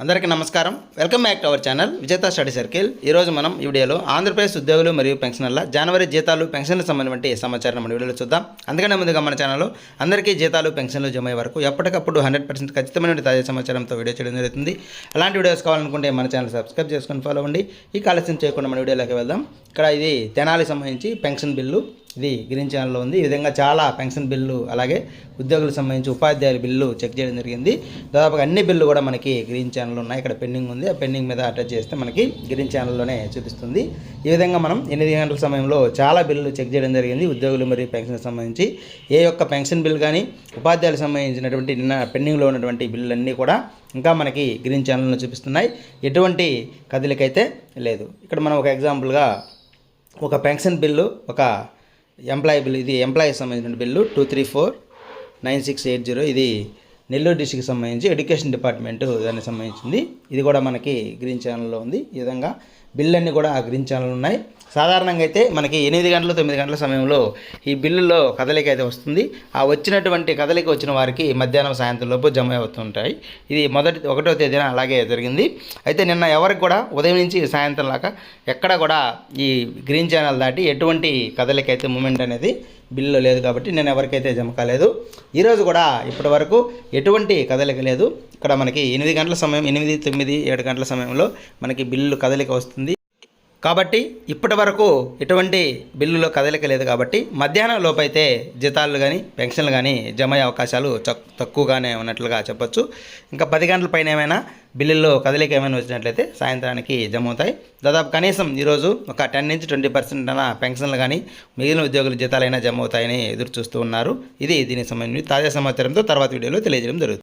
అందరికీ నమస్కారం. Welcome back to our channel విజేత స్టడీ సర్కిల్. ఈరోజు మనం ఈ వీడియోలో ఆంధ్రప్రదేశ్ ఉద్యోగులు మరియు పెన్షనర్ల జనవరి జీతాలు పెన్షన్లకు సంబంధించిన సమాచారం మన వీడియోలో చూద్దాం. అందుకనే ముందుగా మన ఛానల్లో అందరికీ జీతాలు పెన్షన్లు జమ అయ్యే వరకు ఎప్పటికప్పుడు 100% ఖచ్చితమైన తాజా సమాచారంతో వీడియో చేయడం జరుగుతుంది. అలాంటి వీడియోస్ కావాలనుకుంటే మన ఛానల్ సబ్స్క్రైబ్ చేసుకొని ఫాలో అవ్వండి. ఈ ఆలస్యం చేయకుండా మన వీడియోలోకి వెళ్దాం. ఇక్కడ ఇది తెనాలికి సంబంధించి పెన్షన్ బిల్లు, ఇది గ్రీన్ ఛానల్లో ఉంది. ఈ విధంగా చాలా పెన్షన్ బిల్లు అలాగే ఉద్యోగులకు సంబంధించి ఉపాధ్యాయుల బిల్లు చెక్ చేయడం జరిగింది. దాదాపుగా అన్ని బిల్లు కూడా మనకి గ్రీన్ ఛానల్ ఉన్నాయి. ఇక్కడ పెండింగ్ ఉంది, ఆ పెండింగ్ మీద అటాచ్ చేస్తే మనకి గ్రీన్ ఛానల్లోనే చూపిస్తుంది. ఈ విధంగా మనం 8 గంటల సమయంలో చాలా బిల్లు చెక్ చేయడం జరిగింది. ఉద్యోగులు మరియు పెన్షన్కి సంబంధించి ఏ ఒక్క పెన్షన్ బిల్ కానీ ఉపాధ్యాయులకు సంబంధించినటువంటి నిన్న పెండింగ్లో ఉన్నటువంటి బిల్లులన్నీ కూడా ఇంకా మనకి గ్రీన్ ఛానల్లో చూపిస్తున్నాయి. ఎటువంటి కదలికైతే లేదు. ఇక్కడ మనం ఒక ఎగ్జాంపుల్గా ఒక పెన్షన్ బిల్లు, ఒక ఎంప్లాయీ బిల్లు, ఇది ఎంప్లాయీకి సంబంధించిన బిల్లు 2349,680, ఇది నెల్లూరు డిస్ట్రిక్ట్కి సంబంధించి ఎడ్యుకేషన్ డిపార్ట్మెంటు దానికి సంబంధించింది. ఇది కూడా మనకి గ్రీన్ ఛానల్లో ఉంది. ఈ విధంగా బిల్లు అన్నీ కూడా గ్రీన్ ఛానల్ ఉన్నాయి. సాధారణంగా అయితే మనకి 8 గంటలు 9 గంటల సమయంలో ఈ బిల్లులో కదలిక అయితే వస్తుంది. ఆ వచ్చినటువంటి కదలిక వచ్చిన వారికి మధ్యాహ్నం సాయంత్రం లోపు జమ అవుతుంటాయి. ఇది 1వ తేదీన అలాగే జరిగింది. అయితే నిన్న ఎవరికి కూడా ఉదయం నుంచి సాయంత్రం దాకా ఎక్కడ కూడా ఈ గ్రీన్ ఛానల్ దాటి ఎటువంటి కదలిక అయితే మూమెంట్ అనేది బిల్లులో లేదు కాబట్టి నేను ఎవరికైతే జమ కాలేదు. ఈరోజు కూడా ఇప్పటి వరకు ఎటువంటి కదలిక లేదు. ఇక్కడ మనకి 8 గంటల సమయం, 8, 9, 7 గంటల సమయంలో మనకి బిల్లు కదలిక వస్తుంది కాబట్టి ఇప్పటి వరకు ఎటువంటి బిల్లులో కదలిక లేదు కాబట్టి మధ్యాహ్నం లోపైతే జీతాలు కానీ పెన్షన్లు కానీ జమ అయ్యే అవకాశాలు తక్కువగానే ఉన్నట్లుగా చెప్పొచ్చు. ఇంకా 10 గంటల పైన ఏమైనా బిల్లుల్లో కదలిక ఏమైనా వచ్చినట్లయితే సాయంత్రానికి జమ అవుతాయి. దాదాపు కనీసం ఈరోజు ఒక 10 నుంచి 20% అన్న పెన్షన్లు కానీ మిగిలిన ఉద్యోగుల జీతాలైనా జమ అవుతాయని ఎదురు చూస్తూ ఉన్నారు. ఇది దీనికి సంబంధించి తాజా సమాచారంతో తర్వాత వీడియోలో తెలియజేయడం జరుగుతుంది.